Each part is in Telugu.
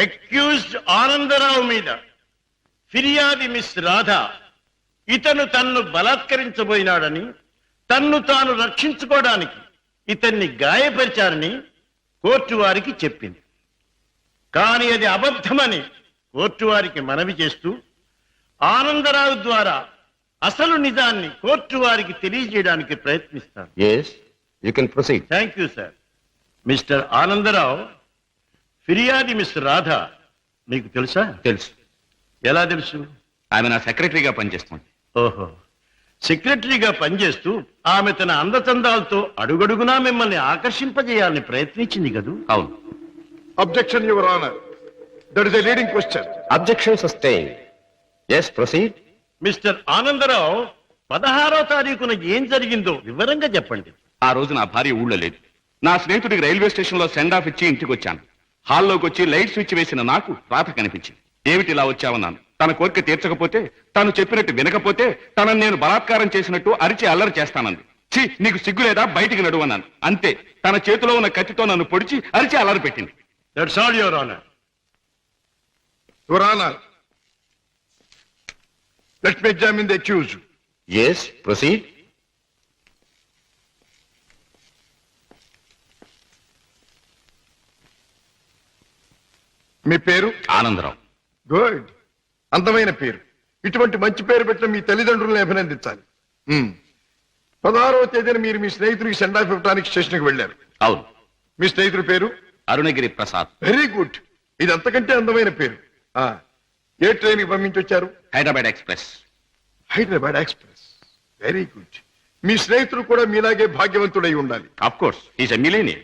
అక్యూజ్డ్ ఆనందరావు మీద ఫిర్యాది మిస్ రాధ ఇతను తన్ను బలాత్కరించబోయినాడని, తన్ను తాను రక్షించుకోవడానికి ఇతన్ని గాయపరిచారని కోర్టు వారికి చెప్పింది. కానీ అది అబద్ధమని కోర్టు వారికి మనవి చేస్తూ ఆనందరావు ద్వారా అసలు నిజాన్ని కోర్టు వారికి తెలియజేయడానికి ప్రయత్నిస్తాను. Thank you sir. Mister Anandarao, ఫిర్యాది మిస్ రాధ మీకు తెలుసా? తెలుసు. ఎలా తెలుసు? ఆమె నా సెక్రటరీగా పనిచేస్తుంది. ఓహో, సెక్రటరీగా పనిచేస్తూ ఆమె తన అందచందాలతో అడుగడుగునా మిమ్మల్ని ఆకర్షింపజేయాలని ప్రయత్నించింది కదూ? అవును. Objection your honour, that is a leading question. Objection sustain. yes proceed. Mister Anandarao, 16వ తారీఖున ఏం జరిగిందో వివరంగా చెప్పండి. ఆ రోజు నా భార్య ఊళ్ళో లేదు. నా స్నేహితుడికి రైల్వే స్టేషన్ లో సెండ్ ఆఫ్ ఇచ్చి ఇంటికి వచ్చాను. హాల్లోకి వచ్చి లైట్ స్విచ్ వేసిన నాకు రాత కనిపించింది. ఏమిటి ఇలా వచ్చావన్నాను. తన కోరిక తీర్చకపోతే, తను చెప్పినట్టు వినకపోతే తనను నేను బలాత్కారం చేసినట్టు అరిచి అల్లరి చేస్తానంది. ఛీ, నీకు సిగ్గు లేదా, బయటికి నడువన్నాను. అంతే, తన చేతిలో ఉన్న కత్తితో నన్ను పొడిచి అరిచి అల్లరి పెట్టింది. That's all your honour. Your honour, let me examine the accused. yes proceed. మీ పేరు? ఆనందరావు. గుడ్, అందమైన పేరు. ఇటువంటి మంచి పేరు పెట్టిన మీ తల్లిదండ్రులను అభినందించాలి. 16వ తేదీన మీరు మీ స్నేహితుడికి సెండ్ ఆఫ్ ఇవ్వడానికి స్టేషన్కి వెళ్ళారు. అవును. మీ స్నేహితుడి పేరు? అరుణగిరి ప్రసాద్. వెరీ గుడ్, ఇది అంతకంటే అందమైన పేరు. ఏ ట్రైన్కి పంపించొచ్చారు? Hyderabad express. Hyderabad express, very good. మీ స్నేహితుడు కూడా మీలాగే భాగ్యవంతుడై ఉండాలి. Of course, is a millionaire.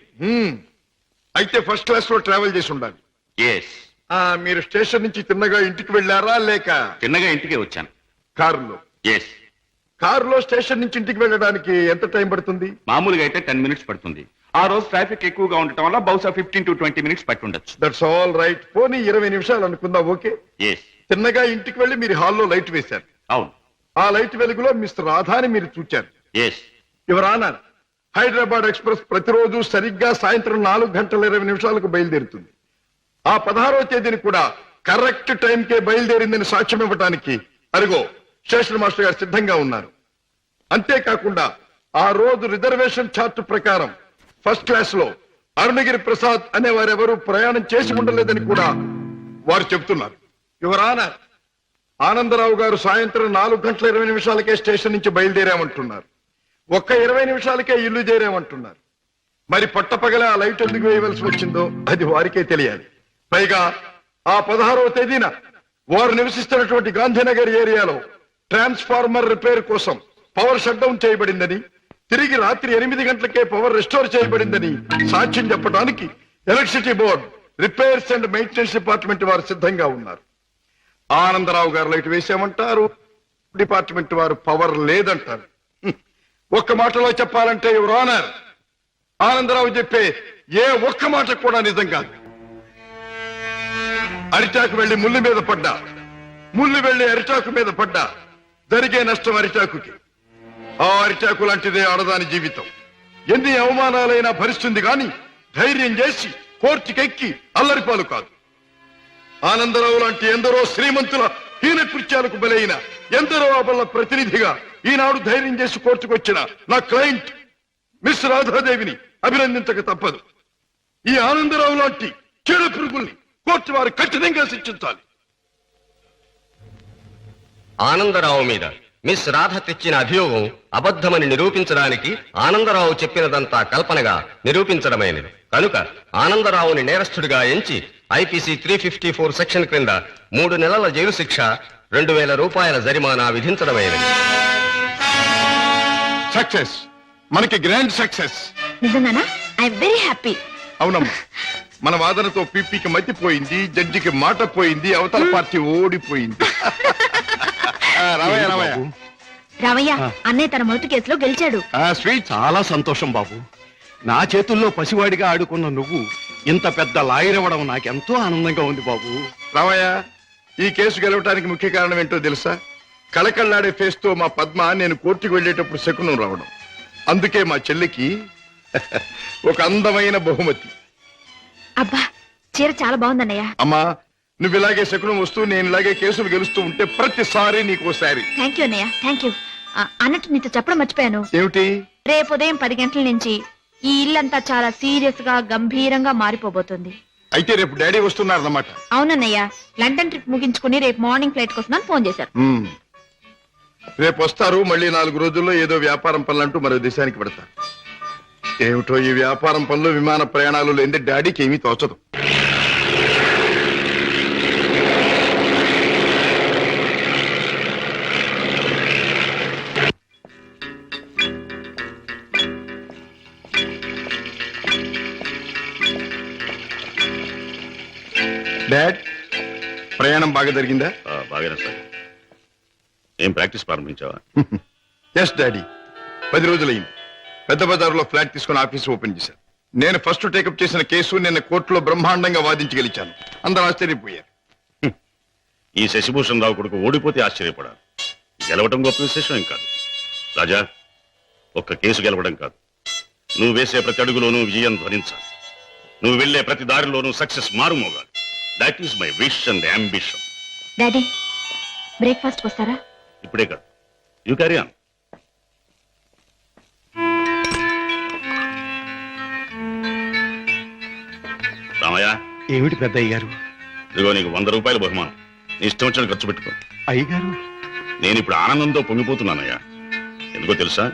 అయితే ఫస్ట్ క్లాస్ లో ట్రావెల్ చేసి ఉండాలి. yes. మీరు స్టేషన్ నుంచి తిన్నగా ఇంటికి వెళ్ళారా, లేక తిన్నగా ఇంటికే వచ్చాను. కారులో? yes. కారులో స్టేషన్ నుంచి ఇంటికి వెళ్ళడానికి ఎంత టైం పడుతుంది? మామూలుగా అయితే 10 minutes పడుతుంది. ఆ రోజు ట్రాఫిక్ ఎక్కువగా ఉండటం వల్ల బహుశా 15 to 20 minutes పట్టి ఉండొచ్చు. That's all right. పోనీ 20 నిమిషాలు అనుకుందాం. ఓకే. yes. తిన్నగా ఇంటికి వెళ్ళి మీరు హాల్లో లైట్ వేశారు. అవును. ఆ లైట్ వెలుగులో మిస్టర్ రాధాని మీరు చూచారు. yes. Your honour, Hyderabad express ప్రతిరోజు సరిగ్గా సాయంత్రం 4:20 బయలుదేరుతుంది. ఆ 16వ తేదీని కూడా కరెక్ట్ టైంకే బయలుదేరిందని సాక్ష్యం ఇవ్వడానికి అరుగో స్టేషన్ మాస్టర్ గారు సిద్ధంగా ఉన్నారు. అంతేకాకుండా ఆ రోజు రిజర్వేషన్ చార్ట్ ప్రకారం ఫస్ట్ క్లాస్ లో అరుణగిరి ప్రసాద్ అనే వారెవరూ ప్రయాణం చేసి ఉండలేదని కూడా వారు చెబుతున్నారు. యువర్ ఆనర్, ఆనందరావు గారు సాయంత్రం 4:20 స్టేషన్ నుంచి బయలుదేరామంటున్నారు. ఒక్క 20 నిమిషాలకే ఇల్లు చేరామంటున్నారు. మరి పట్టపగల ఆ లైట్ ఎందుకు వేయవలసి వచ్చిందో అది వారికే తెలియాలి. పైగా ఆ 16వ తేదీన వారు నివసిస్తున్నటువంటి గాంధీనగర్ ఏరియాలో ట్రాన్స్ఫార్మర్ రిపేర్ కోసం పవర్ షట్ డౌన్ చేయబడిందని, తిరిగి రాత్రి 8 గంటలకే పవర్ రెస్టోర్ చేయబడిందని సాక్ష్యం చెప్పడానికి electricity board, repairs and maintenance department వారు సిద్ధంగా ఉన్నారు. ఆనందరావు గారు లైట్ వేసామంటారు, డిపార్ట్మెంట్ వారు పవర్ లేదంటారు. ఒక్క మాటలో చెప్పాలంటే యువర్ ఆనర్, ఆనందరావు చెప్పే ఏ ఒక్క మాట కూడా నిజం కాదు. అరిటాకు వెళ్లి ముళ్ళు మీద పడ్డా, ముళ్ళు వెళ్లి అరిటాకు మీద పడ్డా జరిగే నష్టం అరిటాకుకి. ఆ అరిటాకు లాంటిదే ఆడదాని జీవితం. ఎన్ని అవమానాలైనా భరిస్తుంది గాని ధైర్యం చేసి కోర్టుకెక్కి అల్లరిపాలు కాదు. ఆనందరావు లాంటి ఎందరో శ్రీమంతుల హీన కృత్యాలకు బలైన ఎందరో అబల ప్రతినిధిగా ఈనాడు ధైర్యం చేసి కోర్టుకొచ్చిన నా క్లయింట్ మిస్ రాధాదేవిని అభినందించక తప్పదు. ఈ ఆనందరావు లాంటి చీడ పురుగుల్ని కోర్టు వారు కఠినంగా శిక్షించాలి. ఆనందరావు మీద మిస్ రాధ తెచ్చిన అభియోగం అబద్ధమని నిరూపించడానికి ఆనందరావు చెప్పినదంతా కల్పనగా నిరూపించడమైనది. కనుక ఆనందరావుని నేరస్తుడిగా ఎంచి ఐపీసీ 354 సెక్షన్ క్రింద 3 నెలల జైలు శిక్ష, 2000 రూపాయల జరిమానా విధించడమైనది. సక్సెస్, మనకి గ్రాండ్ సక్సెస్. నిజంగానా? I very happy. అవునమ్మా, మన వాదనతో పీపీకి మతిపోయింది, జడ్జికి మాట పోయింది, అవతల పార్టీ ఓడిపోయింది. రామయ్య, అన్నయ్య తన మొదటి కేసులో గెలిచాడు. చాలా సంతోషం బాబు. నా చేతుల్లో పసివాడిగా ఆడుకున్న నువ్వు ఇంత పెద్ద లాయర్ అవ్వడం నాకెంతో ఆనందంగా ఉంది బాబు. రామయ్య, ఈ కేసు గెలవటానికి ముఖ్య కారణం ఏంటో తెలుసా? కళకళ్ళాడే ఫేస్ తో మా పద్మ నేను కోర్టుకు వెళ్ళేటప్పుడు శకునం రావడం. అందుకే మా చెల్లికి ఒక అందమైన బహుమతి. అబ్బా, చీర చాలా బాగుందన్నయ్య. అమ్మా నువ్వు ఇలాగే శకునం వస్తూ నేను ఇలాగే కేసులు గెలుస్తూ ఉంటే ప్రతిసారి నీకు ఓసారి. థ్యాంక్ యూ అన్నయ్య, థ్యాంక్ యూ. అన్నట్టు నీతో చెప్పడం మర్చిపోయాను. ఏమిటి? రేపు ఉదయం 10 గంటల నుంచి ఈ ఇల్లంతా చాలా సీరియస్ గా గంభీరంగా మారిపోబోతుంది. అయితే రేపు డాడీ వస్తున్నారన్నమాట. అవునన్నయ్య, లండన్ ట్రిప్ ముగించుకుని రేపు మార్నింగ్ ఫ్లైట్ కోసం ఫోన్ చేశారు. రేపు వస్తారు. మళ్ళీ 4 రోజుల్లో ఏదో వ్యాపారం పనులంటూ మరో దేశానికి పెడతారు. ఏమిటో ఈ వ్యాపారం పనులు విమాన ప్రయాణాలు లేని డాడీకి ఏమీ తోచదు. డాడ్ ప్రయాణం బాగా జరిగిందా? బాగానే సార్. ఏం ప్రాక్టీస్ ప్రారంభించావా? ఎస్ డాడీ, 10 రోజులైంది. పెద్ద బజార్లో ఫ్లాట్ తీసుకుని ఆఫీస్ ఓపెన్ చేశాను. నేను ఫస్ట్ టేకప్ చేసిన కేసు నిన్న కోర్టులో బ్రహ్మాండంగా వాదించి గెలిచాను. అందరూ ఆశ్చర్యపోయారు. ఈ శశిభూషణ్ రావు కొడుకు ఓడిపోతే ఆశ్చర్యపడాలి, గెలవడం గొప్ప విశేషం ఏం కాదు. రాజా, ఒక్క కేసు గెలవడం కాదు, నువ్వు వేసే ప్రతి అడుగులోనూ విజయం ధ్వనించాలి. నువ్వు వెళ్లే ప్రతి దారిలోనూ సక్సెస్ మారుమోగాలి. That is my wish and ambition. Daddy, breakfast వస్తారా? ఇప్పుడే కాదు, యూ క్యారీ ఆన్. రామయ్య, ఏమిటి పెద్దయ్య గారు? ఇదిగో నీకు 100 రూపాయలు బహుమానం. నీ ఇష్టం వచ్చిన ఖర్చు పెట్టుకో. అయ్యగారు, నేను ఇప్పుడు ఆనందంతో పొంగిపోతున్నానయ్యా. ఎందుకో తెలుసా,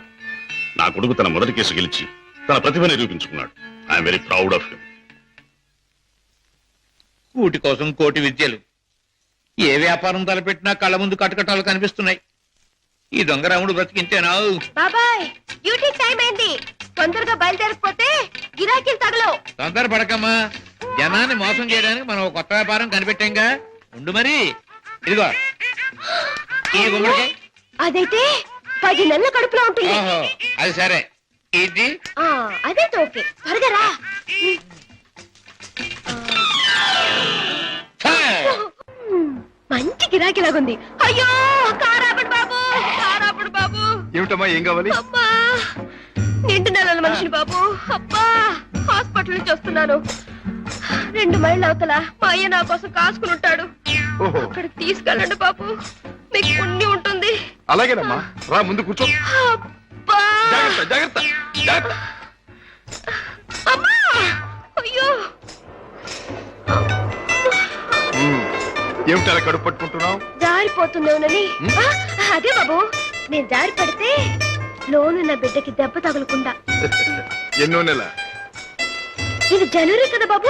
నా కొడుకు తన మొదటి కేసు గెలిచి తన ప్రతిభ నిరూపించుకున్నాడు. I'm very proud of him. కూటి కోసం కోటి విద్యలు. ఏ వ్యాపారం తలపెట్టినా కళ్ళ ముందు కటకటాలు కనిపిస్తున్నాయి. ఈ దొంగరాముడు బ్రతికించేనా? బాబాయ్, డ్యూటీ టైం అయింది. తొందరగా బయలుదేరకపోతే గిరాకీలు తగలవు. తొందర పడకమ్మా, జనాన్ని మోసం చేయడానికి మనం ఒక కొత్త వ్యాపారం కనిపెట్టాంగా. ఉండు మరి. ఇదిగో ఈ గుమ్మడికాయ. అదైతే 10 నెలల కడుపులో ఉంటుంది. ఓహో, అది సరే. ఇది అదే ఓకే. త్వరగా రా. మంచి గిరాకీలాగుంది. అయ్యో, కారాపడు బాబు, కారాపడు బాబు. ఏమిటమ్మా, ఏం కావాలి? అబ్బా, నిండు నెలల మనిషిని బాబు. అబ్బా, హాస్పిటల్ నుంచి వస్తున్నాను. 2 మైళ్ళ అవతల మా అయ్య నా కోసం కాసుకుని ఉంటాడు. ఓహో, అక్కడికి తీసుకెళ్ళండి బాబు, మీకు పుణ్యం ఉంటుంది. అలాగేనమ్మా, రా ముందు కూర్చో. అబ్బా, జాగ్రత్త జాగ్రత్త జాగ్రత్త. అమ్మా, అయ్యో. ఏమిటి అలా కడుపు పట్టుకుంటున్నావు? జారిపోతున్నావునని. అదే బాబు, నేను జారి పడితే లోనున్న బిడ్డకి దెబ్బ తగలకుండా. ఎన్నో నెల? ఇది జనవరి కదా బాబు,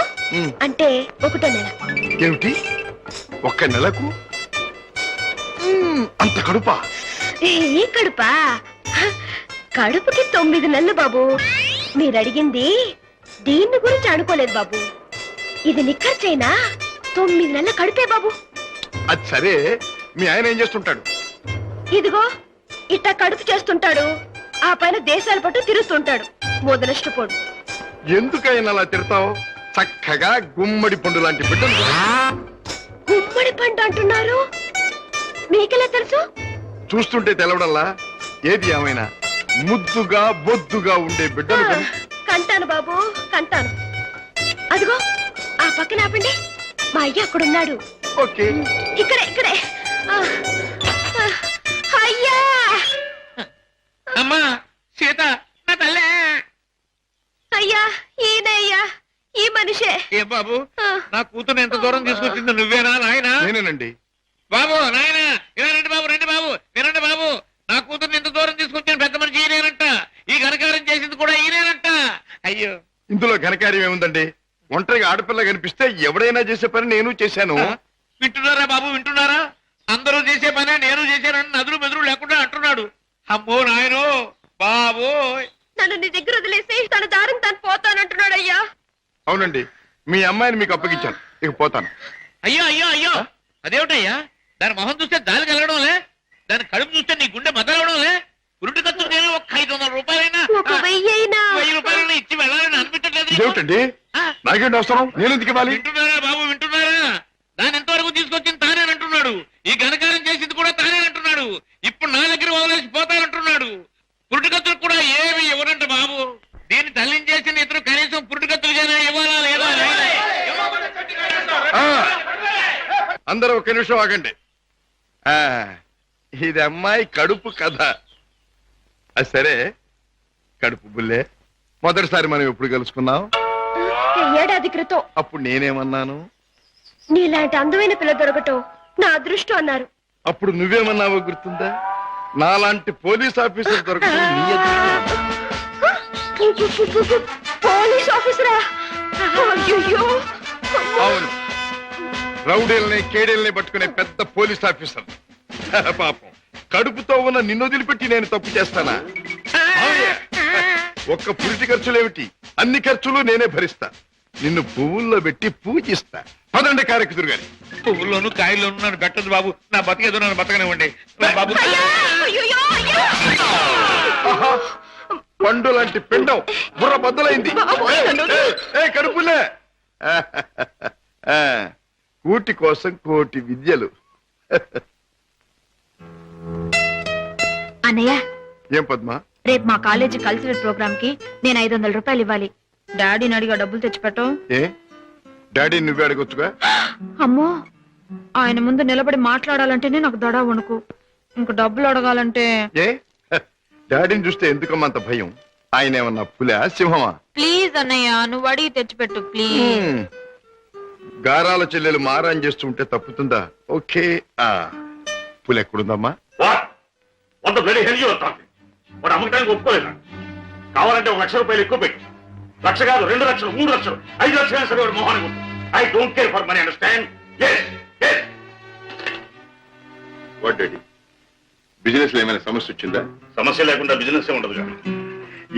అంటే 1వ నెల. ఏమిటి, 1 నెలకు అంత కడుపా? ఏ కడుపా? కడుపుకి 9 నెలలు బాబు. మీరు అడిగింది దీన్ని గురించి అనుకోలేదు బాబు. ఇది నిక్కర్చైనా 9 నెలల కడుపే బాబు. అది సరే, మీ ఆయన ఏం చేస్తుంటాడు? ఇదిగో ఇట్ట కడుపు చేస్తుంటాడు. ఆ పైన దేశాల పట్టు తిరుగుతుంటాడు. మొదలష్టపోడు. ఎందుకైనా అలా తిడతావు? చక్కగా గుమ్మడి పండు లాంటి బిడ్డలు. గుమ్మడి పండు అంటున్నారు, మీకెలా తెలుసు? చూస్తుంటే తెలవడల్లా. ఏది ఏమైనా ముద్దుగా బొద్దుగా ఉండే బిడ్డలు. కంటాను బాబు, కంటాను. అదిగో ఆ పక్కన ఆపండి, మా అయ్య అక్కడున్నాడు. ఓకే, ఇక్కడే ఇక్కడే. అయ్యా, అమ్మా సీత, నా తల్లే. అయ్యా, ఈయన అయ్యా, ఈ మనిషే. ఏ బాబు, నా కూతురు ఎంత దూరం తీసుకొచ్చింది నువ్వేనా నాయనా? నేనేనండి. బాబు, నాయన ఇలా రండి బాబు, రండి బాబు, వినండి బాబు. నా కూతురు ఎంత దూరం తీసుకొచ్చిన పెద్ద మనిషి ఈయనేనంట. ఈ ఘనకారం చేసింది కూడా ఈయనేనంట. అయ్యో, ఇందులో ఘనకార్యం ఏముందండి? ఒంటరిగా ఆడపిల్ల కనిపిస్తే ఎవడైనా చేసే పని నేను చేశాను. వింటున్నారా బాబు, వింటున్నారా? అందరూ చేసే పనే నేను చేశానని నదులు మెదురు లేకుండా అంటున్నాడు. అమ్మో నాయనో బాబు. నన్ను నీ దగ్గర వదిలేసి తన దారిని తను పోతానంటున్నాడు అయ్యా. అవునండి, మీ అమ్మాయిని మీకు అప్పగించాను, ఇక పోతాను. అయ్యో అయ్యో అయ్యో, అదేమిటయ్యా? దాని మొహం చూస్తే దానికి వెళ్ళడంలే, దాని కడుపు చూస్తే నీ గుండె మదలవడంలే. ఉరుటి ఖర్చు నేను ఒక 500 రూపాయలైనా, 1000 రూపాయలైనా ఇచ్చి వెళ్ళాలని అనిపించట్లేదు. ఏమిటండి, నాకేంటి అవసరం? నేను ఎందుకు ఇవ్వాలి? వింటున్నారా బాబు, వింటున్నారా? దాని ఎంతవరకు తీసుకొచ్చింది తానేనంటున్నాడు. ఈ ఘనకారం చేసింది కూడా తానేనంటున్నాడు. ఇప్పుడు నా దగ్గర వదిలేసి పోతానంటున్నాడు. పురుటికత్తులు కూడా ఏమి ఇవ్వనంట బాబు. దీన్ని తల్లించేసిన ఇతరు కనీసం పురుటికత్తులుగానే ఇవ్వాలా లేదా? అందరూ ఒక నిమిషం ఆగండి. ఆ, ఇది అమ్మాయి కడుపు కథ. అది సరే, కడుపు బుల్లే, మొదటిసారి మనం ఎప్పుడు కలుసుకున్నాం? ఏడాది క్రితం. అప్పుడు నేనేమన్నాను? నీలాంటి అందమైన పిల్ల దొరకటం నా అదృష్టం అన్నారు. అప్పుడు నువ్వేమన్నావో గుర్తుందా? నాలాంటి పోలీస్ ఆఫీసర్ దొరకడం నీ అదృష్టం. పోలీస్ ఆఫీసరా? అయ్యయ్యో. అవును, రౌడీల్ని కేడీల్ని పట్టుకునే పెద్ద పోలీస్ ఆఫీసర్. పాపం, కడుపుతో ఉన్న నిన్ను వదిలిపెట్టి నేను తప్పు చేస్తానా? అవునే. ఒక్క పురిటి ఖర్చులేమిటి, అన్ని ఖర్చులు నేనే భరిస్తా. నిన్ను పువ్వుల్లో పెట్టి పూజిస్తా. పదండి కారెక్కుదురు గాని. పువ్వుల్లోను కాయల్లోను నన్ను పెట్టదు బాబు. నా బతికేదో నన్ను బతకనివ్వండి బాబు. అయ్యయ్యో, అయ్యో. ఆహా, పండు లాంటి పిండం బుర్ర బద్దలైంది. కడుపులే. కూటి కోసం కోటి విద్యలు. అన్నయ్య, ఏం పద్మా? రేపు మా కాలేజీ కల్చరల్ ప్రోగ్రామ్ కి నేను 500 రూపాయలు ఇవ్వాలి. డాడీని అడిగా డబ్బులు తెచ్చిపెట్టం. ఏ డాడీ నువ్వే అడగొచ్చుగా? అమ్మో, ఆయన ముందు నిలబడి మాట్లాడాలంటేనే నాకు దడ వణుకు. ఇంక డబ్బులు అడగాలంటే ఏ డాడీని చూస్తే ఎందుకమ్మా అంత భయం? ఆయన ఏమన్నా పులా సింహమా? ప్లీజ్ అన్నయ్య, నువ్వు అడిగి తెచ్చిపెట్టు ప్లీజ్. గారాల చెల్లెలు మారాన్ చేస్తుంటే తప్పుతుందా? ఓకే. పులి ఎక్కడుందమ్మా? వంద బ్లడీ హెల్ యూ టాకింగ్. వాడు అమ్మకానికి ఒప్పుకోలేదా? కావాలంటే 1 లక్ష రూపాయలు ఎక్కువ పెట్టి, 1 లక్ష కాదు, 2 లక్షలు, 3 లక్షలు, 5 లక్షలు సరే వాడు మొహానికి ఉంటుంది. I don't care for money, understand? What daddy, business లో ఏమైనా సమస్య వచ్చిందా? సమస్య లేకుండా బిజినెస్ ఉండదు కదా.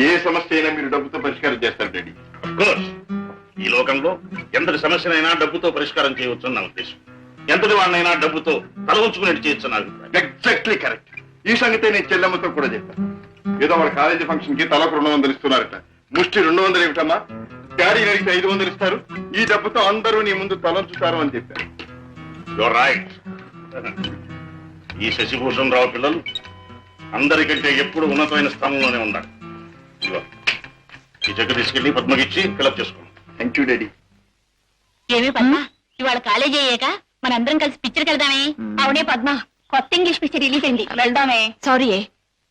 ఏ సమస్య అయినా మీరు డబ్బుతో పరిష్కారం చేస్తారు డాడీ. కోర్స్, ఈ లోకంలో ఎంతటి సమస్యనైనా డబ్బుతో పరిష్కారం చేయవచ్చు నా ఉద్దేశం. ఎంతటి వాడినైనా డబ్బుతో తల ఉంచుకునేట్టు చేయొచ్చు నా అభిప్రాయం. Exactly correct. ఈ సంగతే నేను చెల్లెమ్మతో కూడా చెప్పాను. ఏదో వాళ్ళ కాలేజీ ఫంక్షన్ కి తలకు 200 ఇస్తున్నారట. ముష్టి 200 ఏమిటమ్మా? డాడీ అడిగితే 500 ఇస్తారు. ఈ డబ్బుతో అందరూ నీ ముందు తలంచుతారు అని చెప్పారు. Your right. ఈ శశిభూషణ్ రావు పిల్లలు అందరికంటే ఎప్పుడు ఉన్నతమైన స్థానంలోనే ఉండాలి. ఇదిగో, ఈ చెక్ తీసుకెళ్లి పద్మకిచ్చి ఫిలప్ చేసుకోండి. Thank you daddy. ఏమి పద్మ, ఇవాళ కాలేజీ అయ్యాక మనందరం కలిసి పిక్చర్కి వెళ్దామే? అవునే పద్మ, కొత్త ఇంగ్లీష్ పిక్చర్ రిలీజ్ అయింది, వెళ్దామే. సారీ,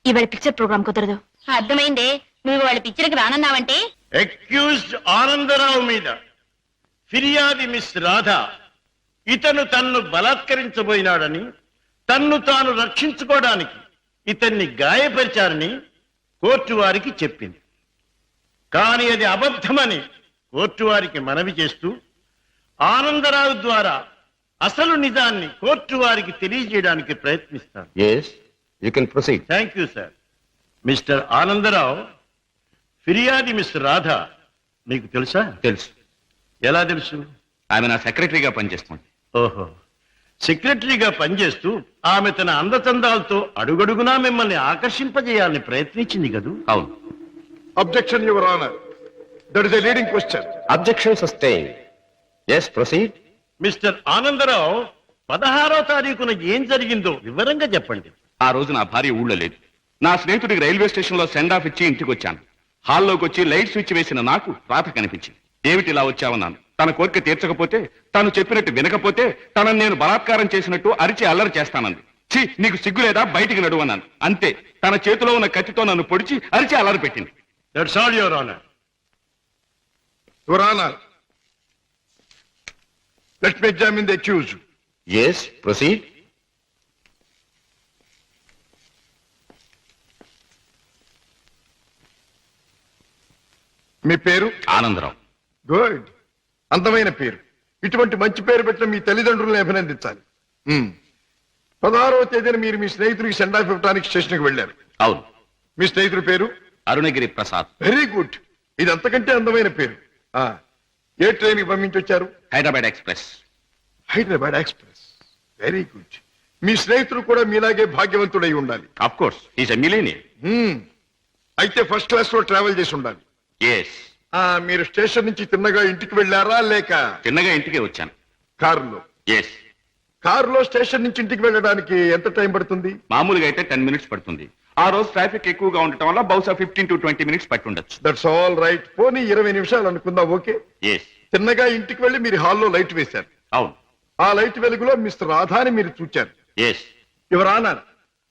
ఇవాళ పిక్చర్ ప్రోగ్రామ్ కుదరదు. అర్థమైందే, నువ్వు వాళ్ళ పిక్చర్కి రానన్నావంటే. అక్యూజ్డ్ ఆనందరావు మీద ఫిర్యాది మిస్ రాధ ఇతను తన్ను బలాత్కరించబోయినాడని, తన్ను తాను రక్షించుకోవడానికి ఇతన్ని గాయపరిచారని కోర్టు వారికి చెప్పింది. కానీ అది అబద్ధమని కోర్టు వారికి మనవి చేస్తూ ఆనందరావు ద్వారా అసలు నిజాన్ని కోర్టు వారికి తెలియజేయడానికి ప్రయత్నిస్తాను. Yes, you can proceed. Thank you sir. Mister Anandarao, ఫిర్యాది మిస్ రాధ మీకు తెలుసా? తెలుసు. ఎలా తెలుసు? ఆమె నా సెక్రటరీగా పనిచేస్తుంది. ఓహో, సెక్రటరీగా పనిచేస్తూ ఆమె తన అందచందాలతో అడుగడుగునా మిమ్మల్ని ఆకర్షింపజేయాలని ప్రయత్నించింది కదూ? అవును. Objection your honour, that is a leading question. Objection sustain. Yes, proceed. Mister Anandarao, 16వ తారీఖున ఏం జరిగిందో వివరంగా చెప్పండి. ఆ రోజు నా భార్య ఊళ్ళో లేదు. నా స్నేహితుడికి రైల్వే స్టేషన్ లో సెండ్ ఆఫ్ ఇచ్చి ఇంటికి వచ్చాను. హాల్లోకి వచ్చి లైట్ స్విచ్ వేసిన నాకు రాత కనిపించింది. ఏమిటి ఇలా వచ్చావన్నాను. తన కోరిక తీర్చకపోతే, తను చెప్పినట్టు వినకపోతే తనను నేను బలాత్కారం చేసినట్టు అరిచి అల్లరి చేస్తానంది. ఛీ, నీకు సిగ్గు లేదా? బయటికి నడువు అన్నాను. అంతే, తన చేతిలో ఉన్న కత్తితో నన్ను పొడిచి అరిచి అల్లరి పెట్టింది. That's all your honour. Your honour, let me examine the accused. Yes, proceed. మీ పేరు? ఆనందరావు. గుడ్, అందమైన పేరు. ఇటువంటి మంచి పేరు పెట్టిన మీ తల్లిదండ్రులను అభినందించాలి. 16వ తేదీన మీరు మీ స్నేహితుడికి సెండ్ ఆఫ్ ఇవ్వడానికి స్టేషన్కి వెళ్ళారు. అవును. మీ స్నేహితుడి పేరు? అరుణగిరి ప్రసాద్. వెరీ గుడ్, ఇది అంతకంటే అందమైన పేరు. ఏ ట్రైన్ కి పంపించొచ్చారు? Hyderabad express. Hyderabad express, very good. మీ స్నేహితుడు కూడా మీలాగే భాగ్యవంతుడై ఉండాలి. Of course, is a millionaire. అయితే ఫస్ట్ క్లాస్ లో ట్రావెల్ చేసి ఉండాలి. ఎస్. మీరు స్టేషన్ నుంచి తిన్నగా ఇంటికి వెళ్ళారా లేక చిన్నగా ఇంటికే వచ్చాను. కారులో? ఎస్. కారులో స్టేషన్ నుంచి ఇంటికి వెళ్ళడానికి ఎంత టైం పడుతుంది? మామూలుగా అయితే 10 మినిట్స్ పడుతుంది. ఆ రోజు ట్రాఫిక్ ఎక్కువగా ఉండటం వల్ల బహుశా 15 to 20 మినిట్స్ పట్టుండొచ్చు. That's all right. పోనీ 20 నిమిషాలు అనుకుందాం. ఓకే. ఎస్. తిన్నగా ఇంటికి వెళ్ళి మీరు హాల్లో లైట్ వేశారు. అవును. ఆ లైట్ వెలుగులో మిస్టర్ రాధాని మీరు చూచారు. Yes. Your honour,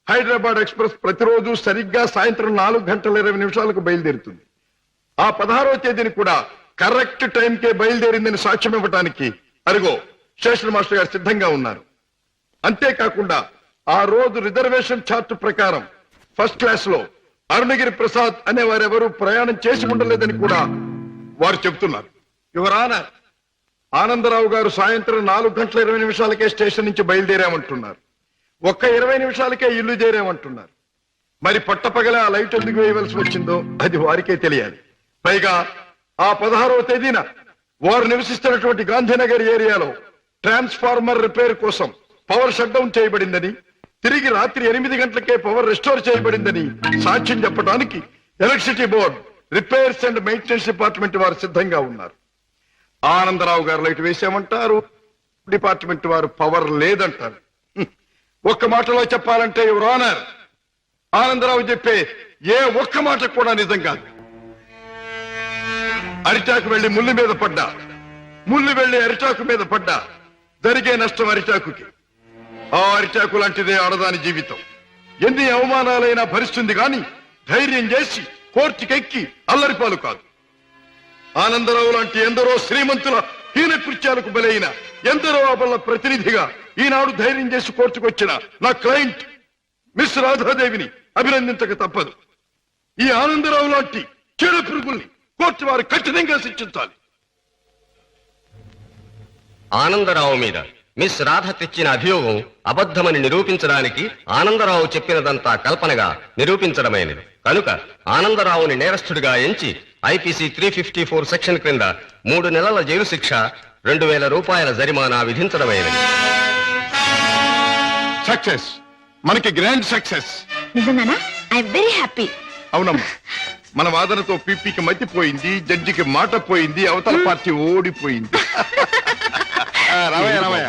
Hyderabad express ప్రతిరోజు సరిగ్గా సాయంత్రం 4:20 బయలుదేరుతుంది. ఆ 16వ తేదీని కూడా కరెక్ట్ టైంకే బయలుదేరిందని సాక్ష్యం ఇవ్వటానికి అరుగో స్టేషన్ మాస్టర్ గారు సిద్ధంగా ఉన్నారు. అంతేకాకుండా ఆ రోజు రిజర్వేషన్ చార్ట్ ప్రకారం ఫస్ట్ క్లాస్ లో అరుణగిరి ప్రసాద్ అనే వారెవరూ ప్రయాణం చేసి ఉండలేదని కూడా వారు చెబుతున్నారు. యువర్ ఆనర్, ఆనందరావు గారు సాయంత్రం 4:20 స్టేషన్ నుంచి బయలుదేరామంటున్నారు. ఒక్క 20 నిమిషాలకే ఇల్లు చేరామంటున్నారు. మరి పట్టపగల ఆ లైట్ ఎందుకు వేయవలసి వచ్చిందో అది వారికే తెలియాలి. పైగా ఆ 16వ తేదీన వారు నివసిస్తున్నటువంటి గాంధీనగర్ ఏరియాలో ట్రాన్స్ఫార్మర్ రిపేర్ కోసం పవర్ షట్ డౌన్ చేయబడిందని, తిరిగి రాత్రి 8 గంటలకే పవర్ రెస్టోర్ చేయబడిందని సాక్ష్యం చెప్పడానికి electricity board, repairs and maintenance department వారు సిద్ధంగా ఉన్నారు. ఆనందరావు గారు లైట్ వేసామంటారు, డిపార్ట్మెంట్ వారు పవర్ లేదంటారు. ఒక్క మాటలో చెప్పాలంటే యువర్ ఆనర్, ఆనందరావు చెప్పే ఏ ఒక్క మాట కూడా నిజం కాదు. అరిటాకు వెళ్లి ముళ్ళు మీద పడ్డా, ముళ్ళు వెళ్లి అరిటాకు మీద పడ్డా జరిగే నష్టం అరిటాకుకి. ఆ అరిటాకు లాంటిదే ఆడదాని జీవితం. ఎన్ని అవమానాలైనా భరిస్తుంది గాని ధైర్యం చేసి కోర్టుకెక్కి అల్లరిపాలు కాదు. ఆనందరావు లాంటి ఎందరో శ్రీమంతుల హీన కృత్యాలకు బలైన ఎందరో అబల ప్రతినిధిగా ఈనాడు ధైర్యం చేసి కోర్టుకొచ్చిన నా క్లయింట్ మిస్ రాధాదేవిని అభినందించక తప్పదు. ఈ ఆనందరావు లాంటి చెడు పురుగుల్ని కోర్టు వారు కఠినంగా శిక్షించాలి. ఆనందరావు మీద మిస్ రాధ తెచ్చిన అభియోగం అబద్ధమని నిరూపించడానికి ఆనందరావు చెప్పినదంతా కల్పనగా నిరూపించడమైనది. కనుక ఆనందరావుని నేరస్తుడిగా ఎంచి ఐపీసీ 354 సెక్షన్ క్రింద 3 నెలల జైలు శిక్ష, 2,000 రూపాయల జరిమానా విధించడమైనది. సక్సెస్, మనకి గ్రాండ్ సక్సెస్. నిజంగానా? I'm very happy. అవునమ్మా, మన వాదనతో పీపీకి మతిపోయింది, జడ్జికి మాట పోయింది, అవతల పార్టీ ఓడిపోయింది. రావయ్య రావయ్య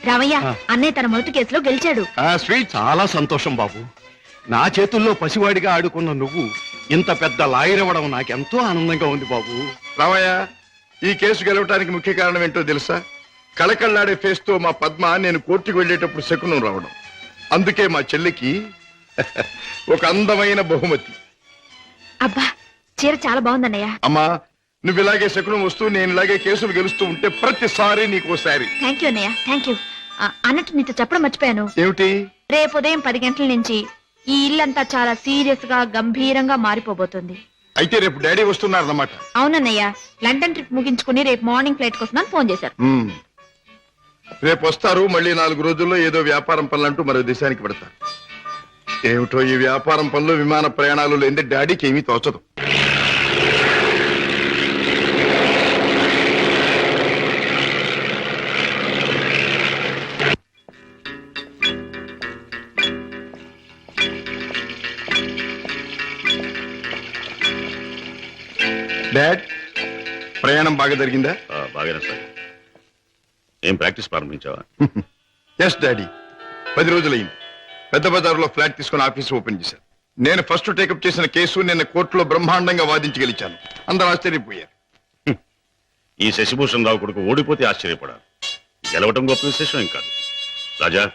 రావయ్య, అన్నయ్య తన మొదటి కేసులో గెలిచాడు. స్వీట్, చాలా సంతోషం బాబు. నా చేతుల్లో పసివాడిగా ఆడుకున్న నువ్వు ఇంత పెద్ద లాయర్ అవ్వడం నాకెంతో ఆనందంగా ఉంది బాబు. రావయ్య, ఈ కేసు గెలవటానికి ముఖ్య కారణం ఏంటో తెలుసా? కళకళ్ళాడే ఫేస్ తో మా పద్మ నేను కోర్టుకు వెళ్లేటప్పుడు శకునం రావడం. అందుకే మా చెల్లికి ఒక అందమైన బహుమతి. అబ్బా, చీర చాలా బాగుందన్నయ్య. అమ్మా, నువ్వు ఇలాగే శకునం వస్తూ నేను ఇలాగే కేసులు గెలుస్తూ ఉంటే ప్రతిసారి నీకు ఓసారి. థ్యాంక్ యూ అన్నయ్య, థ్యాంక్ యూ. అన్నట్టు నీతో చెప్పడం మర్చిపోయాను. ఏమిటి? రేపు ఉదయం 10 గంటల నుంచి ఈ ఇల్లంతా చాలా సీరియస్ గా గంభీరంగా మారిపోబోతుంది. అయితే రేపు డాడీ వస్తున్నారన్నమాట. అవునన్నయ్య, లండన్ ట్రిప్ ముగించుకుని రేపు మార్నింగ్ ఫ్లైట్ కోసం ఫోన్ చేశారు. రేపు వస్తారు. మళ్ళీ 4 రోజుల్లో ఏదో వ్యాపారం పనులంటూ మరో దేశానికి పెడతారు. ఏమిటో ఈ వ్యాపారం పనులు, విమాన ప్రయాణాలు లేని డాడీకి ఏమీ తోచదు. డాడ్, ప్రయాణం బాగా జరిగిందా? బాగానే సార్. ఏం ప్రాక్టీస్ ప్రారంభించావా? ఎస్ డాడీ, 10 రోజులైంది. పెద్ద బజారులో ఫ్లాట్ తీసుకుని ఆఫీస్ ఓపెన్ చేశాను. నేను ఫస్ట్ టేకప్ చేసిన కేసు నిన్న కోర్టులో బ్రహ్మాండంగా వాదించి గెలిచాను. అందరూ ఆశ్చర్యపోయారు. ఈ శశిభూషణ్ రావు కొడుకు ఓడిపోతే ఆశ్చర్యపడాలి. గెలవడం గొప్ప విశేషం ఏం కాదు. రాజా,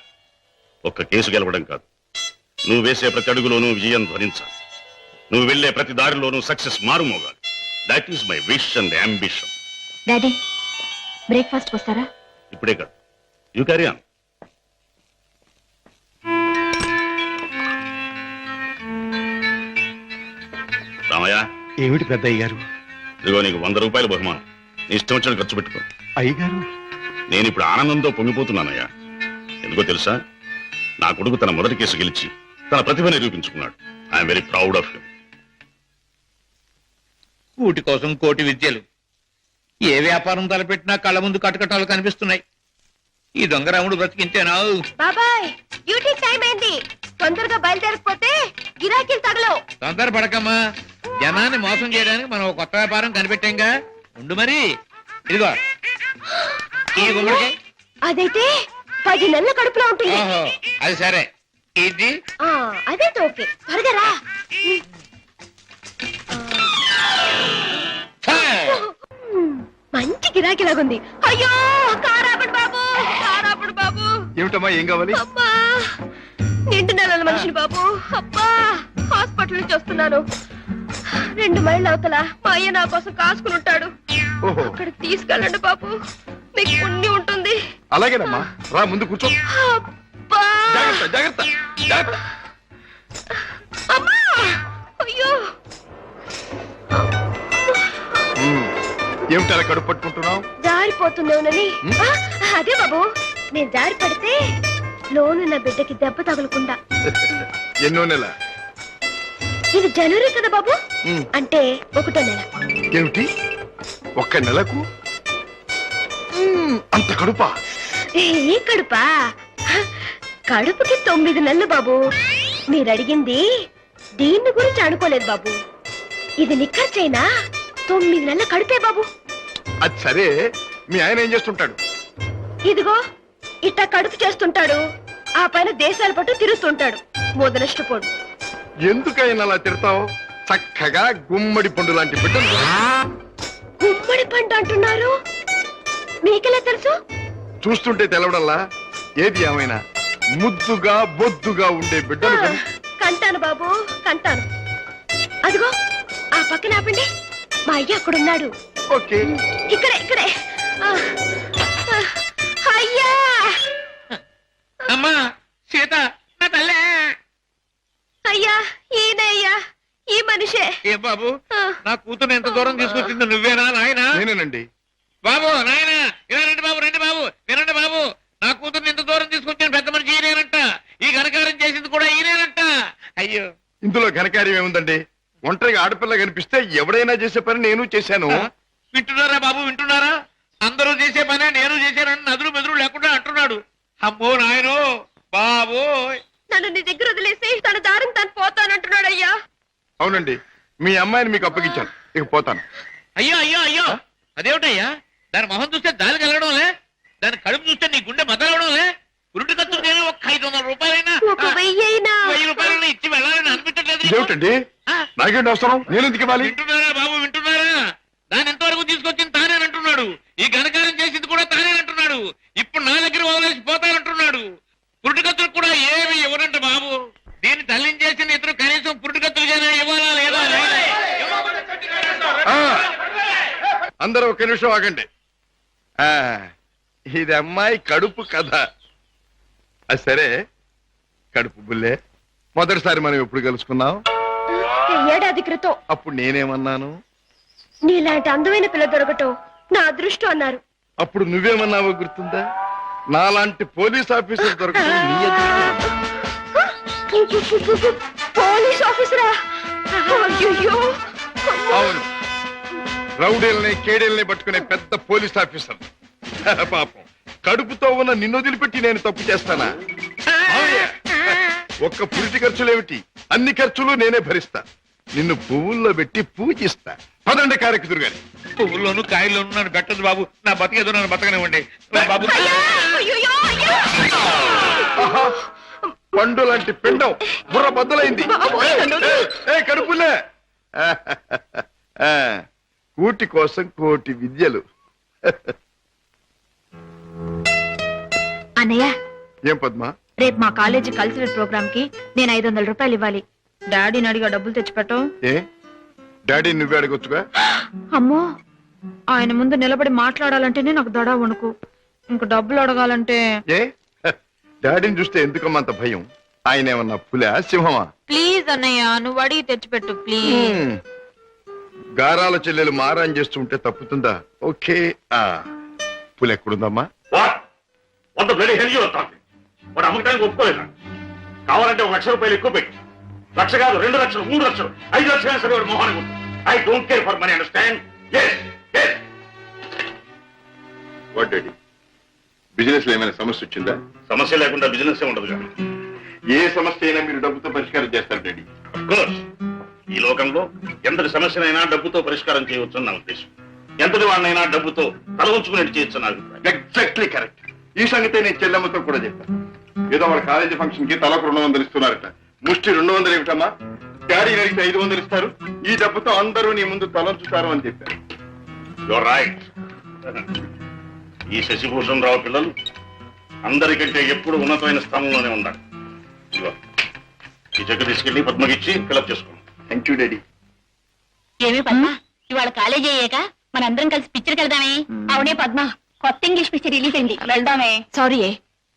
ఒక్క కేసు గెలవడం కాదు, నువ్వు వేసే ప్రతి అడుగులోనూ విజయం ధ్వనించాలి. నువ్వు వెళ్లే ప్రతి దారిలోనూ సక్సెస్ మారుమోగాలి. That is my wish and ambition. Daddy, breakfast వస్తారా? ఇప్పుడే కాదు, యూ క్యారీ ఆన్. రామయ్య, ఏమిటి పెద్దయ్య గారు? ఇదిగో నీకు 100 రూపాయల బహుమానం. నీ ఇష్టం వచ్చిన ఖర్చు పెట్టుకో. అయ్యగారు, నేను ఇప్పుడు ఆనందంతో పొంగిపోతున్నానయ్యా. ఎందుకో తెలుసా? నా కొడుకు తన మొదటి కేసు గెలిచి తన ప్రతిభ నిరూపించుకున్నాడు. I'm very proud of him. కూటి కోసం కోటి విద్యలు. ఏ వ్యాపారం తలపెట్టినా కళ్ళ ముందు కటకటాలు కనిపిస్తున్నాయి. ఈ దొంగరాముడు బ్రతికింతేనా? బాబాయ్, డ్యూటీ టైం అయింది. తొందరగా బయలుదేరకపోతే గిరాకీలు తగలవు. తొందర పడకమ్మా. జనాన్ని మోసం చేయడానికి మనం ఒక కొత్త వ్యాపారం కనిపెట్టాంగా. ఉండు మరి. ఇదిగో ఈ గుమ్మడికాయ. అదైతే 10 నెలల కడుపులో ఉంటుంది. ఓహో, అది సరే. ఇది అదైతే ఓకే. త్వరగా రా. మంచి గిరాకీ లాగుంది. అయ్యో, కారాపండి బాబు. ఏమిటమ్మా ఏం కావాలి? అబ్బా నిండు నెలల మనిషిని బాబు. అబ్బా హాస్పిటల్ నుంచి వస్తున్నాను. 2 మైళ్ళ అవతల మా అయ్య నా కోసం కాసుకుని ఉంటాడు. ఓహో, అక్కడికి తీసుకెళ్ళండి బాబు, మీకు పుణ్యం ఉంటుంది. అలాగేనమ్మా, రా ముందు కూర్చో. అబ్బా జాగ్రత్త జాగ్రత్త జాగ్రత్త. అమ్మా అయ్యో ఏమిటి అలా కడుపు పట్టుకుంటున్నావు? జారిపోతున్నావునని. అదే బాబు, నేను జారి పడితే లోను నా బిడ్డకి దెబ్బ తగలకుండా. ఎన్నో నెల? ఇది జనవరి కదా బాబు, అంటే 1వ నెల. ఏమిటి 1 నెలకు అంత కడుపా? ఏ కడుపా? కడుపుకి 9 నెలలు బాబు. మీరు అడిగింది దీన్ని గురించి అనుకోలేదు బాబు. ఇది నిక్కర్చైనా 9 నెలల కడుపే బాబు. అది సరే, మీ ఆయన ఏం చేస్తుంటాడు? ఇదిగో ఇట్టా కడుపు చేస్తుంటాడు, ఆ పైన దేశాల పట్టు తిరుగుతుంటాడు. మొదలష్టపోడు. ఎందుకైనా అలా తిడతావు? చక్కగా గుమ్మడి పండు లాంటి బిడ్డలు. గుమ్మడి పంట అంటున్నారు, మీకెలా తెలుసు? చూస్తుంటే తెలవడంలా. ఏది ఏమైనా ముద్దుగా బొద్దుగా ఉండే బిడ్డలు కను. కంటాను బాబు కంటాను. అదిగో ఆ పక్కన ఆపండి, మా అయ్య అక్కడున్నాడు. ఓకే, ఇక్కడే ఇక్కడే. అయ్యా అమ్మా సీత, నా తల్లే. అయ్యా ఈయన అయ్యా, ఈ మనిషే. ఏ బాబు, నా కూతురు ఎంత దూరం తీసుకొచ్చింది నువ్వేనా నాయనా? నేనేనండి. బాబు నాయనా, ఇలా రండి బాబు, రండి బాబు, వినండి బాబు. నా కూతుర్ని ఎంత దూరం తీసుకొచ్చిన పెద్ద మనిషి ఈయనేనంట. ఈ ఘనకారం చేసింది కూడా ఈయనేనంట. అయ్యో, ఇందులో ఘనకార్యం ఏముందండి? ఒంటరిగా ఆడపిల్ల కనిపిస్తే ఎవడైనా చేసే పని నేను చేశాను. వింటున్నారా బాబు, వింటున్నారా? అందరూ చేసే పనే నేను చేశానని నదులు మెదులు లేకుండా అంటున్నాడు. అమ్మో నాయనో బాబు. నన్ను నీ దగ్గర వదిలేసి తన దారిని తను పోతానంటున్నాడు అయ్యా. అవునండి, మీ అమ్మాయిని మీకు అప్పగించాను, ఇక పోతాను. అయ్యో అయ్యో అయ్యో, అదేమిటయ్యా? దాని మొహం చూస్తే దాని కలగడంలే, దాని కడుపు చూస్తే నీ గుండె మదలవడంలే. ఉరుటి ఖర్చు నేను 500 రూపాయలైనా 1000 రూపాయలైనా ఇచ్చి వెళ్ళాలని అనిపించట్లేదు. ఏమిటండి నాకేంటి అవసరం? నేను ఎందుకు ఇవ్వాలి? వింటున్నారా బాబు, వింటున్నారా? దాని ఎంతవరకు తీసుకొచ్చింది తానేనంటున్నాడు. ఈ ఘనకారం చేసింది కూడా తానేనంటున్నాడు. ఇప్పుడు నా దగ్గర వదిలేసి పోతానంటున్నాడు. పురుటికత్తులు కూడా ఏమి ఇవ్వనంట బాబు. దీన్ని తల్లించేసిన ఇతరు కనీసం పురుటికత్తులుగానే ఇవ్వాలా లేదా? అందరూ 1 నిమిషం ఆగండి. ఇది అమ్మాయి కడుపు కథ. అది సరే, కడుపు బుల్లే, మొదటిసారి మనం ఎప్పుడు కలుసుకున్నాం? ఏడాది క్రితం. అప్పుడు నేనేమన్నాను? నీలాంటి అందమైన పిల్ల దొరకటం నా అదృష్టం అన్నారు. అప్పుడు నువ్వేమన్నావో గుర్తుందా? నాలాంటి పోలీస్ ఆఫీసర్ దొరకటం నీ అదృష్టం. పోలీస్ ఆఫీసరా? అయ్యయ్యో. అవును, రౌడీల్ని కేడీల్ని పట్టుకునే పెద్ద పోలీస్ ఆఫీసర్. పాపం, కడుపుతో ఉన్న నిన్ను వదిలిపెట్టి నేను తప్పు చేస్తానా? ఒక్క పురిటి ఖర్చులేమిటి, అన్ని ఖర్చులు నేనే భరిస్తా. నిన్ను పువ్వుల్లో పెట్టి పూజిస్తా. పదండి కారెక్కుదురు గాని. పువ్వుల్లోనూ కాయల్లోనూ నన్ను పెట్టదు బాబు. నా బతికేదో నన్ను బతకనివ్వండి బాబు. ఆహా, పండు లాంటి పిండం బుర్ర బద్దలైంది. కడుపులే. కూటి కోసం కోటి విద్యలు. అన్నయ్య, ఏం పద్మా? రేపు మా కాలేజీ కల్చరల్ ప్రోగ్రామ్ కి నేను 500 రూపాయలు ఇవ్వాలి. డాడీని అడిగా డబ్బులు తెచ్చిపెట్టం. ఏ డాడీ నువ్వే అడగొచ్చుగా? అమ్మో, ఆయన ముందు నిలబడి మాట్లాడాలంటేనే నాకు దడ వణుకు. ఇంక డబ్బులు అడగాలంటే ఏ డాడీని చూస్తే ఎందుకమ్మా అంత భయం? ఆయన ఏమన్నా పులా సింహమా? ప్లీజ్ అన్నయ్య, నువ్వు అడిగి తెచ్చిపెట్టు ప్లీజ్. గారాల చెల్లెలు మారాన్ చేస్తుంటే తప్పుతుందా? ఓకే. పులి ఎక్కడుందమ్మా? వాడు అమ్మకానికి ఒప్పుకోలేదు. కావాలంటే 1 లక్ష రూపాయలు ఎక్కువ పెట్టి, 1 లక్ష కాదు 2 లక్షలు 3 లక్షలు 5 లక్షలు సరే వాడు మొహానికి ఉంటుంది. I don't care for money, understand? What daddy, business లో ఏమైనా సమస్య వచ్చిందా? సమస్య లేకుండా బిజినెస్ ఉండదు కదా. ఏ సమస్య అయినా మీరు డబ్బుతో పరిష్కారం చేస్తారు డాడీ. అఫ్కోర్స్, ఈ లోకంలో ఎంతటి సమస్యనైనా డబ్బుతో పరిష్కారం చేయవచ్చు నా ఉద్దేశం. ఎంతటి వాడినైనా డబ్బుతో తల ఉంచుకునేట్టు చేయొచ్చు నా అభిప్రాయం. Exactly correct. ఈ సంగతే నేను చెల్లెమ్మతో కూడా చెప్పాను. ఏదో వాళ్ళ కాలేజీ ఫంక్షన్ కి తలకు 200 ఇస్తున్నారట. ముష్టి 200 ఏమిటమ్మా? డాడీ అడిగితే 500 ఇస్తారు. ఈ డబ్బుతో అందరూ నీ ముందు తలంచుతారు అని చెప్పారు. Your right. ఈ శశిభూషణ్ రావు పిల్లలు అందరికంటే ఎప్పుడు ఉన్నతమైన స్థానంలోనే ఉండాలి. ఇదిగో, ఈ చెక్ తీసుకెళ్ళి పద్మకిచ్చి ఫిలప్ చేసుకోండి. Thank you daddy. ఏమి పద్మ ఇవాళ కాలేజీ అయ్యాక మనందరం కలిసి పిక్చర్కి వెళ్దామే? అవునే పద్మ, కొత్త ఇంగ్లీష్ పిక్చర్ రిలీజ్ అయింది, వెళ్దామే. సారీ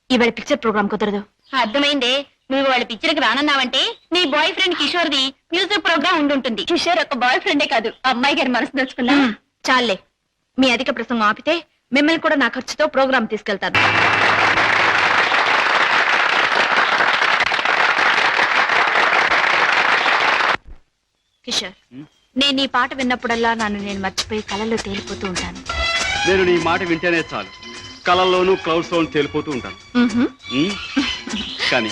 ఇవాళ పిక్చర్ ప్రోగ్రామ్ కుదరదు. అర్థమైందే, నువ్వు వాళ్ళ పిక్చర్కి రానన్నావంటే నీ బాయ్ ఫ్రెండ్ కిషోర్ ది మ్యూజిక్ ప్రోగ్రామ్ ఉండుంటుంది. కిషోర్ ఒక బాయ్ ఫ్రెండే కాదు, అమ్మాయి గారి మనసు దోచుకున్నా. చాలే, మీ అధిక ప్రసంగం ఆపితే మిమ్మల్ని కూడా నా ఖర్చుతో ప్రోగ్రామ్ తీసుకెళ్తాను. కిషోర్, నేను ఈ పాట విన్నప్పుడల్లా నన్ను నేను మర్చిపోయి కళల్లో తేలిపోతూ ఉంటాను. నేను నీ మాట వింటేనే చాలు, కళల్లోనూ క్లౌడ్స్ లోను తేలిపోతూ ఉంటాను. కానీ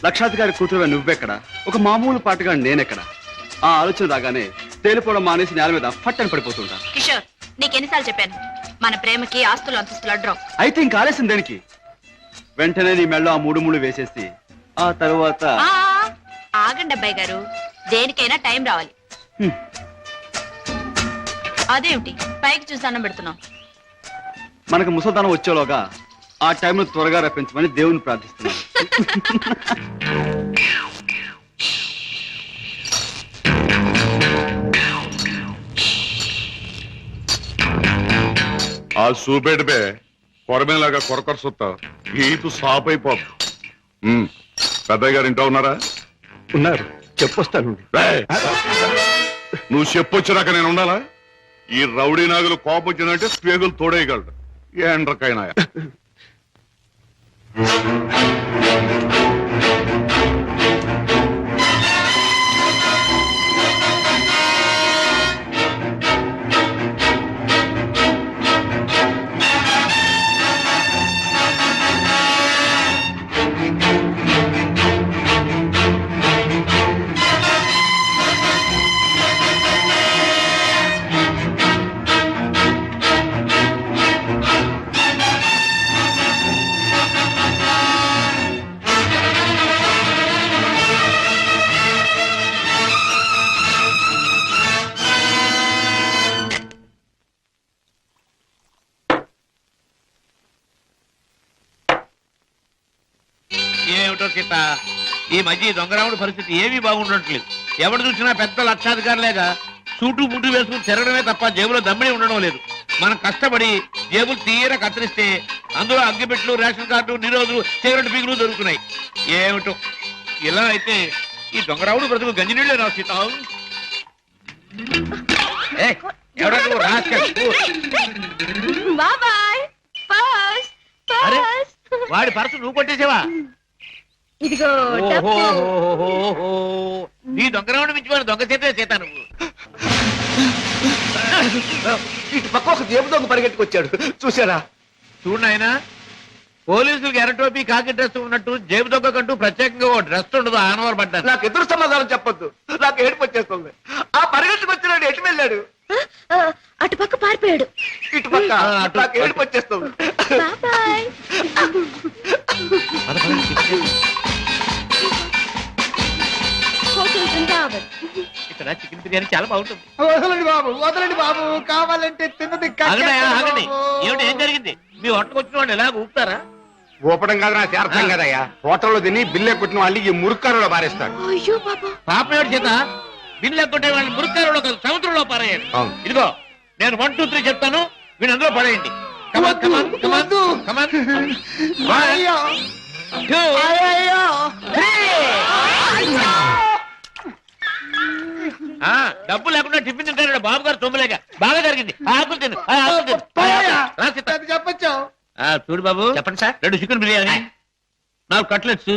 లక్షాధికారి కూతురు నువ్వెక్కడ, ఒక మామూలు పాటగా నేనెక్కడ? ఆ ఆలోచన రాగానే తేలిపోవడం మానేసి నేల మీద ఫట్టని పడిపోతుంటాను. కిషోర్, నీకెన్నిసార్లు చెప్పాను మన ప్రేమకి ఆస్తులు అంతస్తులు అడ్డం. అయితే ఇంక ఆలస్యం దేనికి? వెంటనే నీ మెళ్ళో ఆ 3 ముళ్ళు వేసేసి ఆ తరువాత ఆగండి అబ్బాయి గారు, దేనికైనా టైం రావాలి. అదేమిటి పైకి చూసి అన్నం పెడుతున్నాం? మనకు ముసల్దానం వచ్చేలోగా ఆ టైంను త్వరగా రప్పించమని దేవుని ప్రార్థిస్తున్నాను. ఆ సూపేటపే కొరమేలాగా కొరకొర సుత్తా ఈతు సాప్ అయిపోద్దు. పెద్దయ్య గారు ఇంట్లో ఉన్నారా? ఉన్నారు, చెప్పొస్తాను. రేయ్, నువ్వు చెప్పొచ్చినాక నేను ఉండాలా? ఈ రౌడీ నాగులు కోపం వచ్చిందంటే స్పేగులు తోడేయగలడు. ఏండ్రకైనా ఏమిటో సీత, ఈ మధ్య ఈ దొంగరాముడి పరిస్థితి ఏమీ బాగుండట్లేదు. ఎవడు చూసినా పెద్ద లక్షాధికారులేగా సూటు బుట్టు వేసుకుని తిరగడమే తప్ప జేబులో దమ్మిడి ఉండడం లేదు. మనం కష్టపడి జేబులు తీర కత్తిరిస్తే అందులో అగ్గిపెట్లు, రేషన్ కార్డు, నిరోధులు, సిగరెట్ పీగులు దొరుకుతున్నాయి. ఏమిటో ఇలా అయితే ఈ దొంగరాముడు బ్రతుకు గంజినీళ్ళే రా సీత. వాడి పర్సు నువ్వు కొట్టేసావా? ఇదిగో నీ దొంగరాముడు మించిపోయిన దొంగ చేతే చేతా నువ్వు. ఇటు పక్క ఒక జేబు దొంగ పరిగెట్టుకొచ్చాడు, చూసారా? చూడు నాయనా, పోలీసులకు ఎర్రటోపీ కాకి డ్రెస్ ఉన్నట్టు జేబు దొంగకంటూ ప్రత్యేకంగా ఓ డ్రెస్ ఉండదు. ఆనవారు పడ్డాను. నాకు ఎదురు సమాధానం చెప్పొద్దు, నాకు ఏడుపు వచ్చేస్తుంది. ఆ పరిగెట్టుకొచ్చినాడు ఎటు వెళ్ళాడు? అటు పక్క పారిపోయాడు. ఇటు పక్క నాకు ఏడుపు వచ్చేస్తుంది. బాయ్. హోటల్ బృందావన్. ఇక్కడ చికెన్ బిర్యానీ చాలా బాగుంటుంది. వదలండి బాబు, వదలండి బాబు, కావాలంటే తిన్నది ఆగండి, ఆగండి. ఏమిటి, ఏం జరిగింది? మీ హోటల్కి వచ్చిన వాళ్ళు ఎలా ఊపుతారా? ఊపడం కాదు నా అర్థం కదయ్యా. హోటల్లో తిని బిల్లె కొట్టిన వాళ్ళు ఈ మురుక్కారులో పారేస్తాడు. అయ్యో బాబా, పాపం ఏమిటి చేత? బిల్లు ఎక్కొట్టే వాళ్ళని మురుక్కారులో కాదు, సముద్రంలో పారేయండి. ఇదిగో నేను 1, 2, 3 చెప్తాను, వీడు అందులో పడేయండి. డబ్బు లేకుండా టిఫిన్ తింటాడు బాబు గారు. తొమ్మిలేక బాగా జరిగింది. ఆకులు తిను, ఆకులు తిను. చెప్పచ్చు. చూడు బాబు, చెప్పండి సార్. 2 చికెన్ బిర్యానీ, 4 కట్లెట్స్,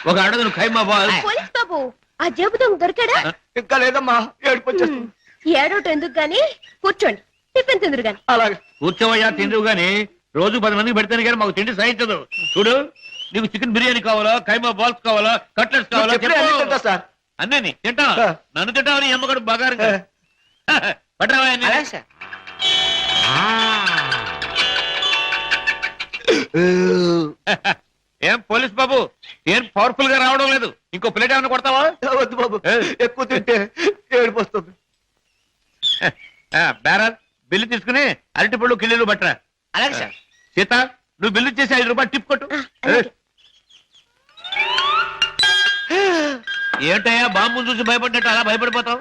1 అడగను ఖైమా బాల్. పోలీస్ బాబు, ఆ జేబు దొంగ దొరికాడా? ఇంకా లేదమ్మా, ఏడుపు వచ్చేస్తుంది. ఏడోటి ఎందుకు గాని, కూర్చోండి, టిఫిన్ తిందురు గాని. అలాగే కూర్చోవయ్యా, తిందువు గాని. రోజు 10 మందికి పెడితేనే కానీ మాకు తిండి సహించదు. చూడు, నీకు చికెన్ బిర్యానీ కావాలా, ఖైమా బాల్స్ కావాలా, కట్లెట్స్ కావాలా? తింటా సార్. అన్నీ తింటా. నన్ను తింటావని అమ్మగారు బాగా పట్టావా? ఏం పోలీస్ బాబు, ఏం పవర్ఫుల్ గా రావడం లేదు? ఇంకో ప్లేట్ ఏమైనా కొడతావా? వద్దు బాబు, ఎక్కువ తింటే ఏడుపు వస్తుంది. బేరర్, బిల్లు తీసుకుని అరటి పళ్ళు కిల్లీలు పట్టరా. అలాగే సార్. సీత, నువ్వు బిల్లు చేసి 5 రూపాయలు టిప్ తిప్పుకొట్టు ఏ, ఏంటయ్యా బాంబు చూసి భయపడ్డట్టు అలా భయపడిపోతావు?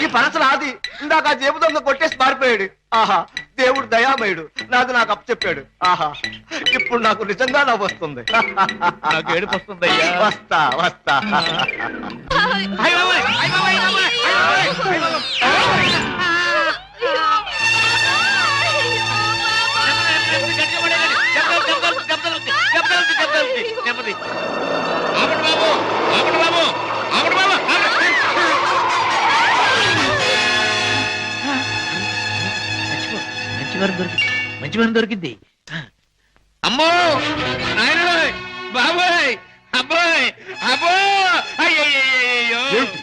ఈ పనసలు ఆది ఇందాక ఆ జేబు దొంగ కొట్టేసి పారిపోయాడు. ఆహా, దేవుడు దయామయుడు నాకు అప్పు చెప్పాడు. ఆహా, ఇప్పుడు నాకు నిజంగా నవ్వు వస్తుంది. నాకు ఏడుపు వస్తుందయ్యా. వస్తా వస్తా. అయ్య బాబోయ్, అయ్య బాబోయ్, అయ్య బాబోయ్, అయ్య బాబోయ్, అయ్య బాబోయ్. నెమ్మది. ఆపండి బాబు, ఆపండి బాబు, ఆపండి బాబు, ఆపండి. మంచి వారం దొరికింది. అమ్మో నాయనోయ్, బాబోయ్, అబ్బాయ్, అబ్బో, అయ్యయ్యో. ఏమిటి?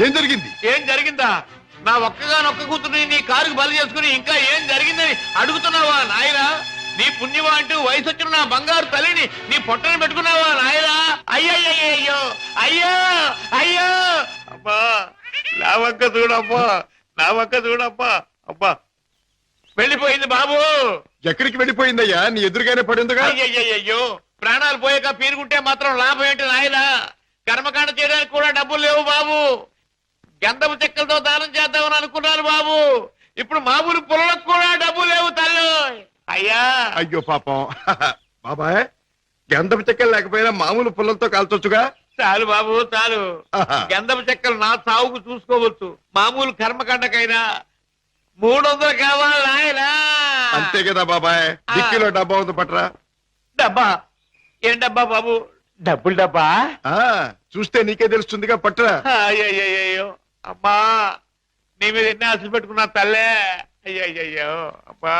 ఏం జరిగింది? ఏం జరిగిందా? నా ఒక్కగానొక్క కూతుర్ని నీ కారుకు బలి చేసుకుని ఇంకా ఏం జరిగిందని అడుగుతున్నావా నాయనా? నీ పుణ్యమా అంటూ వయసు వచ్చిన నా బంగారు తల్లిని నీ పొట్టను పెట్టుకున్నావా నాయనా? అయ్యయ్యో, అయ్యో, అయ్యో, అబ్బా, నా వంక చూడమ్మా, నా వంక చూడమ్మా. అబ్బా, వెళ్ళిపోయింది బాబు. ఎక్కడికి వెళ్ళిపోయిందయ్యా? నీ ఎదురుగానే పడిందిగా. అయ్యయ్యో, ప్రాణాలు పోయాక పీరుకుంటే మాత్రం లాభం ఏంటి నాయనా? కర్మకాండ చేయడానికి కూడా డబ్బులు లేవు బాబు. గంధపు చెక్కలతో దానం చేద్దామని అనుకున్నాను బాబు. ఇప్పుడు మామూలు పొలంలో కూడా డబ్బు లేవు తల్లు. అయ్యా, అయ్యో పాపం. బాబాయ్, గంధపు చెక్కలు లేకపోయినా మామూలు పుల్లలతో కాల్చొచ్చుగా. చాలు బాబు, చాలు. గంధపు చెక్కలు నా సాగుకు చూసుకోవచ్చు. మామూలు కర్మకాండకైనా 300 కావాలి నాయనా. అంతే కదా బాబాయ్. డిక్కీలో డబ్బా ఉంది, పట్రా. డబ్బా? ఏం డబ్బా బాబు? డబ్బులు డబ్బా? ఆ, చూస్తే నీకే తెలుస్తుందిగా, పట్రా. అయ్యయ్యో, అమ్మా, నీ మీద ఎన్ని ఆశలు పెట్టుకున్నా తల్లే. అయ్యయ్యో, అమ్మా.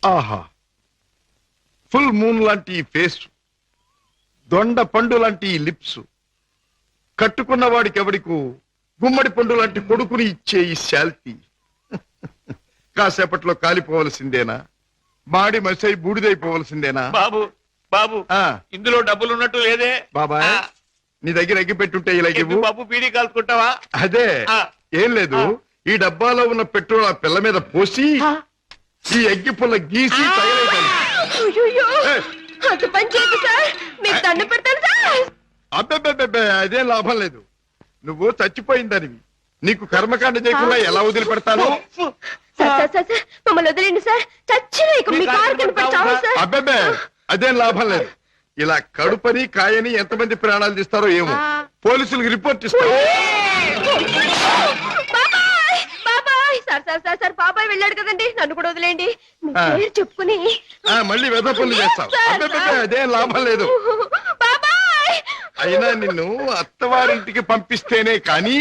ఆహా, ఫుల్ మూన్ లాంటి ఈ ఫేస్, దొండ పండు లాంటి ఈ లిప్స్, కట్టుకున్న వాడికి ఎవడికు గుమ్మడి పండు లాంటి కొడుకుని ఇచ్చే ఈ శాల్తీ కాసేపట్లో కాలిపోవలసిందేనా? మాడి మసై బూడిదైపోవలసిందేనా? బాబు, బాబు, ఆ, ఇందులో డబ్బులు ఉన్నట్టు లేదే. బాబాయ్, ఆ, నీ దగ్గర ఎగ్గి పెట్టుంటే ఇలా ఎందుకు ఇవ్వు. బాబు బీడీ కాల్చుకుంటావా? అదే, ఆ. ఏం లేదు. ఈ డబ్బాలో ఉన్న పెట్రోల్ ఆ పిల్ల మీద పోసి ఈ అగ్గి పుల్ల గీసి తగలేయాలి. అయ్యయ్యో, అంత పని చేయదు సార్, మీకు దండ పెడతాను సార్. అబ్బే, అదేం లాభం లేదు. నువ్వు చచ్చిపోయిందనివి. నీకు కర్మకాండ చేయకుండా ఎలా వదిలిపెడతాను? సార్ సార్ సార్ సార్, మమ్మల్ని వదిలేండి సార్. చచ్చిన ఇక మీ కారు కనపడి చావు సార్. అబ్బే, అదేం లాభం లేదు. ఇలా కడుపని కాయని ఎంతమంది ప్రాణాలు తీస్తారో ఏమో. పోలీసులకు రిపోర్ట్ ఇస్తారు. బాబాయ్, బాబాయ్, సార్ సార్ సార్ సార్, బాబాయ్ వెళ్ళాడు కదండి, నన్ను కూడా వదిలేండి. మీ ఆ. పేరు చెప్పుకుని మళ్ళీ వెధ పనులు చేస్తావు. అబ్బే, అదేం లాభం లేదు. బాబాయ్, అయినా నిన్ను అత్తవారింటికి పంపిస్తేనే కానీ